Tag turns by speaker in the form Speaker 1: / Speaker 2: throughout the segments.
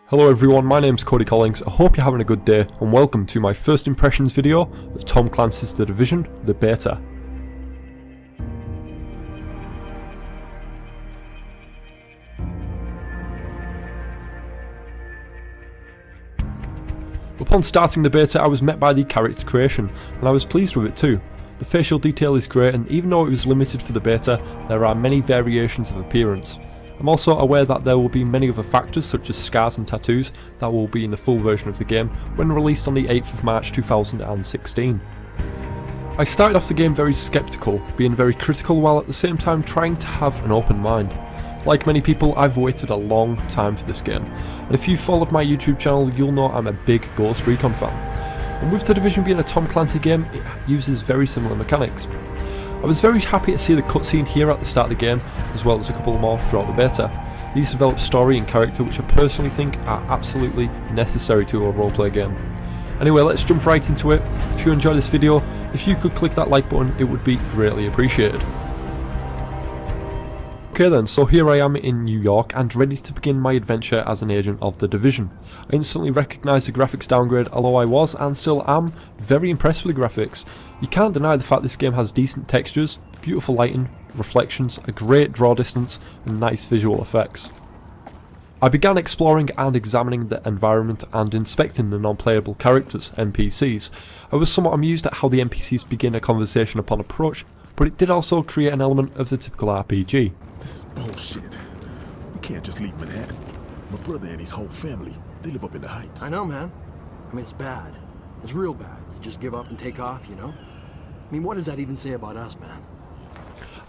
Speaker 1: Hello everyone, my name's Kodie Collings. I hope you're having a good day and welcome to my first impressions video of Tom Clancy's The Division, the beta. Upon starting the beta I was met by the character creation and I was pleased with it too. The facial detail is great and even though it was limited for the beta, there are many variations of appearance. I'm also aware that there will be many other factors such as scars and tattoos that will be in the full version of the game when released on the 8th of March 2016. I started off the game very skeptical, being very critical while at the same time trying to have an open mind. Like many people, I've waited a long time for this game, and if you've followed my YouTube channel you'll know I'm a big Ghost Recon fan. And with The Division being a Tom Clancy game, it uses very similar mechanics. I was very happy to see the cutscene here at the start of the game, as well as a couple more throughout the beta. These develop story and character which I personally think are absolutely necessary to a roleplay game. Anyway, let's jump right into it. If you enjoyed this video, if you could click that like button, it would be greatly appreciated. Okay then, so here I am in New York and ready to begin my adventure as an agent of The Division. I instantly recognised the graphics downgrade, although I was and still am very impressed with the graphics. You can't deny the fact this game has decent textures, beautiful lighting, reflections, a great draw distance and nice visual effects. I began exploring and examining the environment and inspecting the non-playable characters, NPCs. I was somewhat amused at how the NPCs begin a conversation upon approach, but it did also create an element of the typical RPG.
Speaker 2: This is bullshit. We can't just leave Manhattan. My brother and his whole family, they live up in the Heights.
Speaker 3: I know, man. I mean, it's bad. It's real bad. You just give up and take off, you know? I mean, what does that even say about us, man?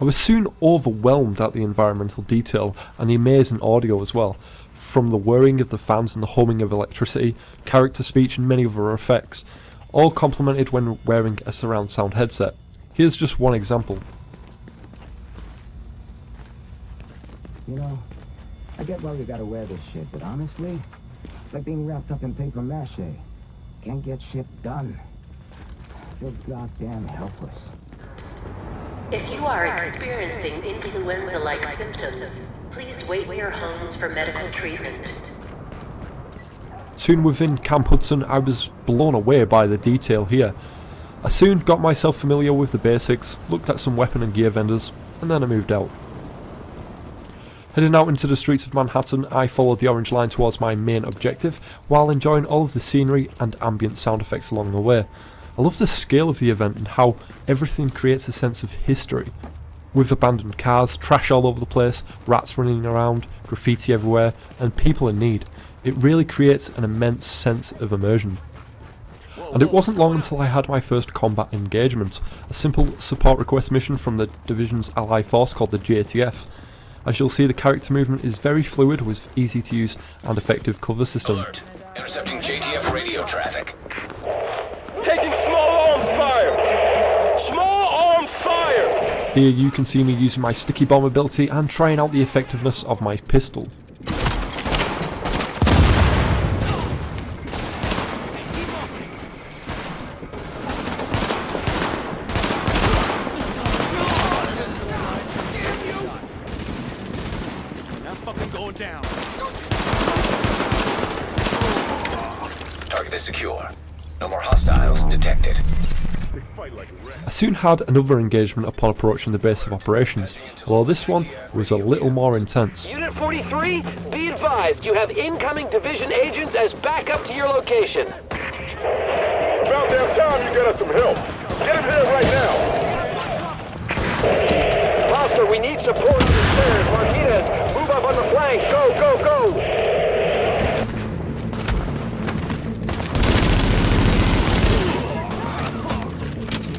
Speaker 1: I was soon overwhelmed at the environmental detail and the amazing audio as well, from the whirring of the fans and the humming of electricity, character speech and many other effects, all complemented when wearing a surround sound headset. Here's just one example.
Speaker 4: You know, I get why we gotta wear this shit, but honestly, it's like being wrapped up in paper mache. Can't get shit done. I feel goddamn helpless.
Speaker 5: If you are experiencing influenza-like symptoms, please wait in your homes for medical treatment.
Speaker 1: Soon within Camp Hudson, I was blown away by the detail here. I soon got myself familiar with the basics, looked at some weapon and gear vendors, and then I moved out. Heading out into the streets of Manhattan, I followed the orange line towards my main objective, while enjoying all of the scenery and ambient sound effects along the way. I love the scale of the event and how everything creates a sense of history. With abandoned cars, trash all over the place, rats running around, graffiti everywhere, and people in need. It really creates an immense sense of immersion. And it wasn't long until I had my first combat engagement, a simple support request mission from the Division's ally force called the JTF. As you'll see, the character movement is very fluid with easy to use and effective cover system.
Speaker 6: Alert. Intercepting JTF radio traffic.
Speaker 7: Taking small arms fire! Small arms fire!
Speaker 1: Here you can see me using my sticky bomb ability and trying out the effectiveness of my pistol.
Speaker 6: Target is secure. No more hostiles detected.
Speaker 1: I soon had another engagement upon approaching the base of operations, although this one was a little more intense.
Speaker 7: Unit 43, be advised you have incoming division agents as backup to your location. About damn time you get us some help. Get him here right now. Foster, we need support on the stairs. Martinez, move up on the flank. Go, go, go.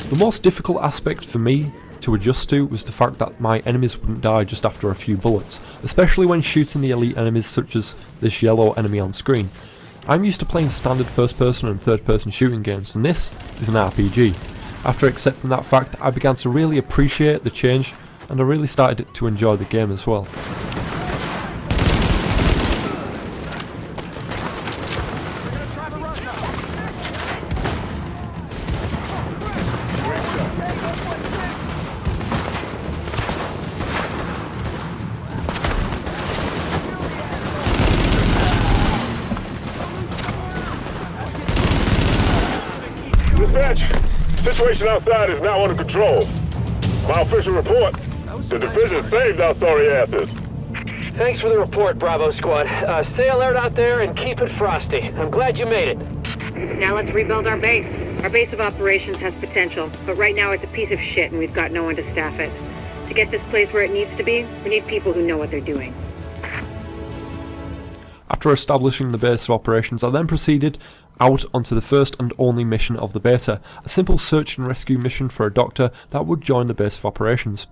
Speaker 1: The most difficult aspect for me to adjust to was the fact that my enemies wouldn't die just after a few bullets, especially when shooting the elite enemies such as this yellow enemy on screen. I'm used to playing standard first person and third person shooting games, and this is an RPG. After accepting that fact, I began to really appreciate the change and I really started to enjoy the game as well.
Speaker 8: Dispatch, situation outside is now under control. My official report, the division saved our sorry asses.
Speaker 7: Thanks for the report, Bravo Squad. Stay alert out there and keep it frosty. I'm glad you made it.
Speaker 9: Now let's rebuild our base. Our base of operations has potential, but right now it's a piece of shit and we've got no one to staff it. To get this place where it needs to be, we need people who know what they're doing.
Speaker 1: After establishing the base of operations, I then proceeded out onto the first and only mission of the beta, a simple search and rescue mission for a doctor that would join the base of operations.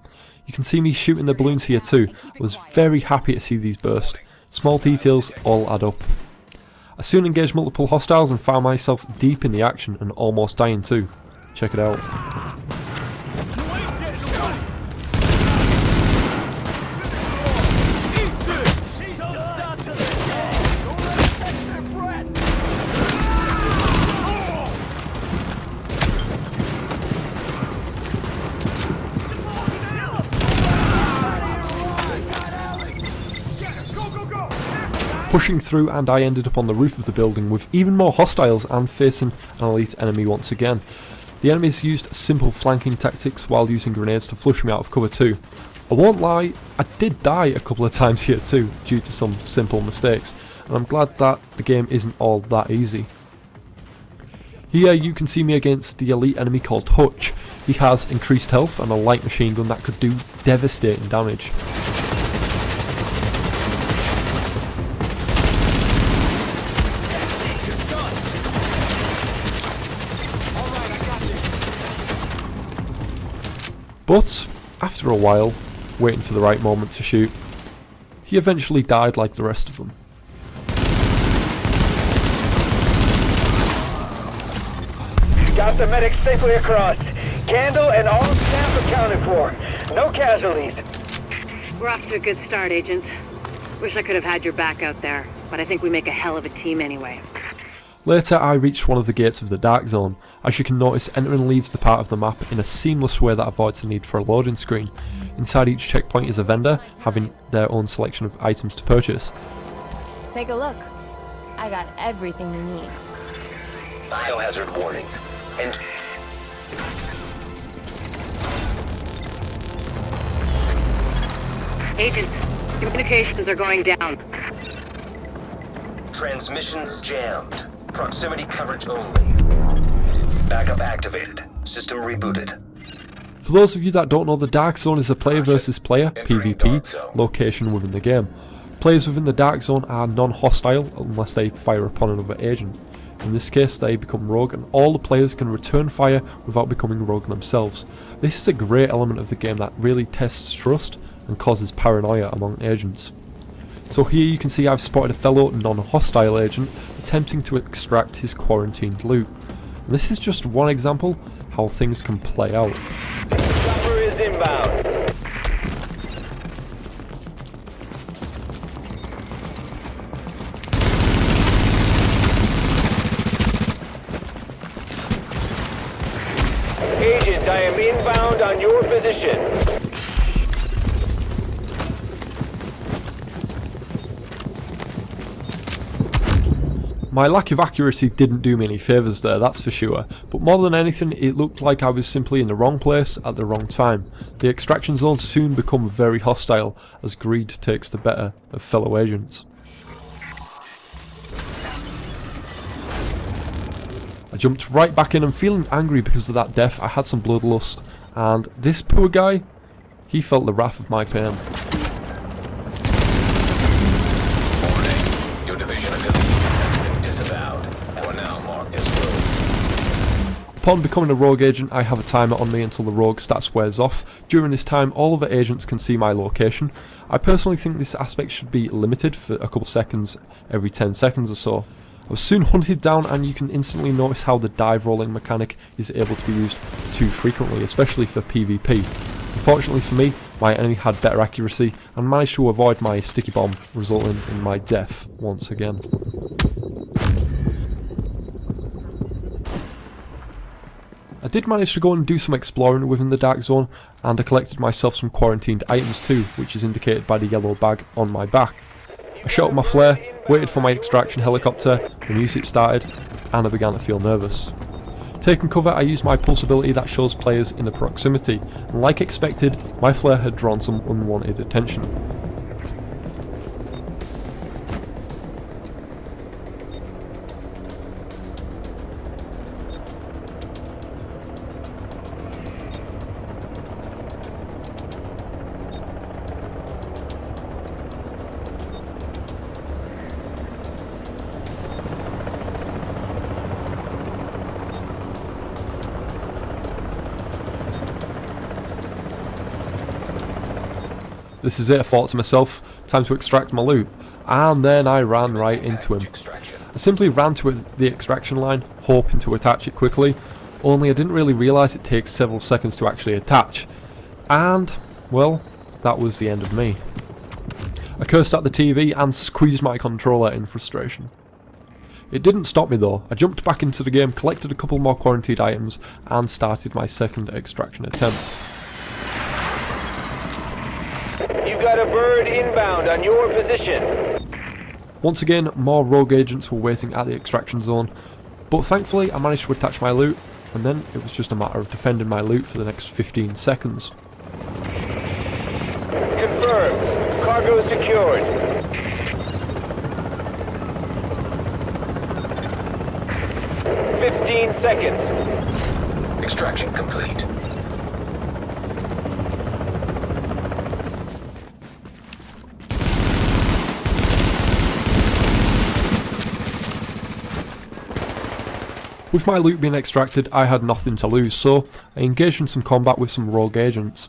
Speaker 1: You can see me shooting the balloons here too. I was very happy to see these burst. Small details all add up. I soon engaged multiple hostiles and found myself deep in the action and almost dying too. Check it out. Pushing through, and I ended up on the roof of the building with even more hostiles and facing an elite enemy once again. The enemies used simple flanking tactics while using grenades to flush me out of cover too. I won't lie, I did die a couple of times here too due to some simple mistakes, and I'm glad that the game isn't all that easy. Here you can see me against the elite enemy called Hutch. He has increased health and a light machine gun that could do devastating damage. But, after a while, waiting for the right moment to shoot, he eventually died like the rest of them.
Speaker 7: Got the medics safely across. Candle and all staff accounted for. No casualties.
Speaker 9: We're off to a good start, agents. Wish I could have had your back out there, but I think we make a hell of a team anyway.
Speaker 1: Later I reached one of the gates of the Dark Zone. As you can notice, entering leaves the part of the map in a seamless way that avoids the need for a loading screen. Inside each checkpoint is a vendor, having their own selection of items to purchase.
Speaker 10: Take a look. I got everything you need.
Speaker 6: Biohazard warning.
Speaker 9: Agents, communications are going down.
Speaker 6: Transmissions jammed. Proximity coverage only. Backup activated. System rebooted.
Speaker 1: For those of you that don't know, the Dark Zone is a player versus player PvP location within the game. Players within the Dark Zone are non-hostile unless they fire upon another agent. In this case they become rogue, and all the players can return fire without becoming rogue themselves. This is a great element of the game that really tests trust and causes paranoia among agents. So here you can see I've spotted a fellow non-hostile agent attempting to extract his quarantined loot. And this is just one example how things can play out.
Speaker 7: Chopper is inbound. Agent, I am inbound on your position.
Speaker 1: My lack of accuracy didn't do me any favours there, that's for sure, but more than anything it looked like I was simply in the wrong place at the wrong time. The extraction zones soon become very hostile as greed takes the better of fellow agents. I jumped right back in and feeling angry because of that death. I had some bloodlust, and this poor guy, he felt the wrath of my pain.
Speaker 6: Warning. Your division affiliation has been disavowed. You are now marked as rogue.
Speaker 1: Upon becoming a rogue agent, I have a timer on me until the rogue stats wears off. During this time, all other agents can see my location. I personally think this aspect should be limited for a couple seconds every 10 seconds or so. I was soon hunted down, and you can instantly notice how the dive rolling mechanic is able to be used too frequently, especially for PvP. Unfortunately for me, my enemy had better accuracy and managed to avoid my sticky bomb, resulting in my death once again. I did manage to go and do some exploring within the Dark Zone, and I collected myself some quarantined items too, which is indicated by the yellow bag on my back. I shot up my flare, waited for my extraction helicopter, the music started, and I began to feel nervous. Taking cover, I used my pulse ability that shows players in the proximity, and like expected, my flare had drawn some unwanted attention. This is it, I thought to myself, time to extract my loot, and then I ran right into him. I simply ran to the extraction line, hoping to attach it quickly, only I didn't really realise it takes several seconds to actually attach, and, well, that was the end of me. I cursed at the TV and squeezed my controller in frustration. It didn't stop me though. I jumped back into the game, collected a couple more quarantined items, and started my second extraction attempt.
Speaker 7: You've got a bird inbound on your position.
Speaker 1: Once again, more rogue agents were waiting at the extraction zone, but thankfully I managed to attach my loot, and then it was just a matter of defending my loot for the next 15 seconds.
Speaker 7: Confirmed. Cargo secured. "15 seconds.
Speaker 6: Extraction complete.
Speaker 1: With my loot being extracted, I had nothing to lose, so I engaged in some combat with some rogue agents.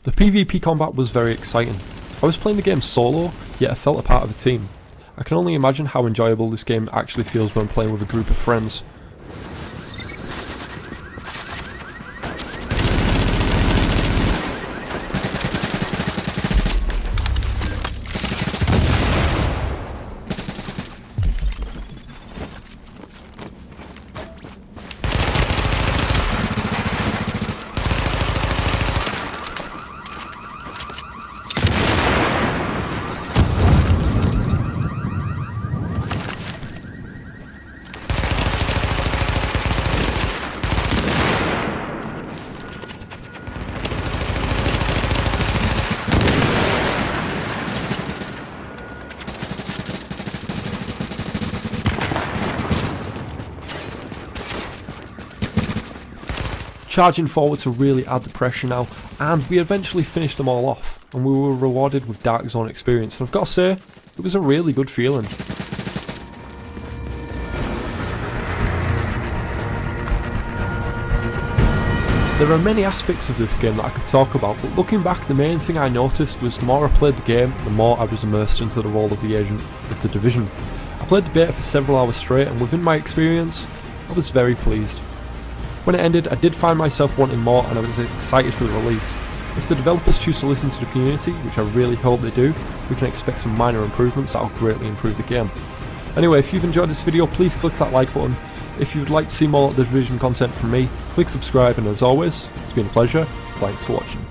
Speaker 1: The PvP combat was very exciting. I was playing the game solo, yet I felt a part of a team. I can only imagine how enjoyable this game actually feels when playing with a group of friends. Charging forward to really add the pressure now, and we eventually finished them all off, and we were rewarded with Dark Zone experience, and I've got to say, it was a really good feeling. There are many aspects of this game that I could talk about, but looking back, the main thing I noticed was the more I played the game, the more I was immersed into the role of the agent of the Division. I played the beta for several hours straight, and within my experience, I was very pleased. When it ended, I did find myself wanting more, and I was excited for the release. If the developers choose to listen to the community, which I really hope they do, we can expect some minor improvements that will greatly improve the game. Anyway, if you've enjoyed this video, please click that like button. If you would like to see more The Division content from me, click subscribe, and as always, it's been a pleasure. Thanks for watching.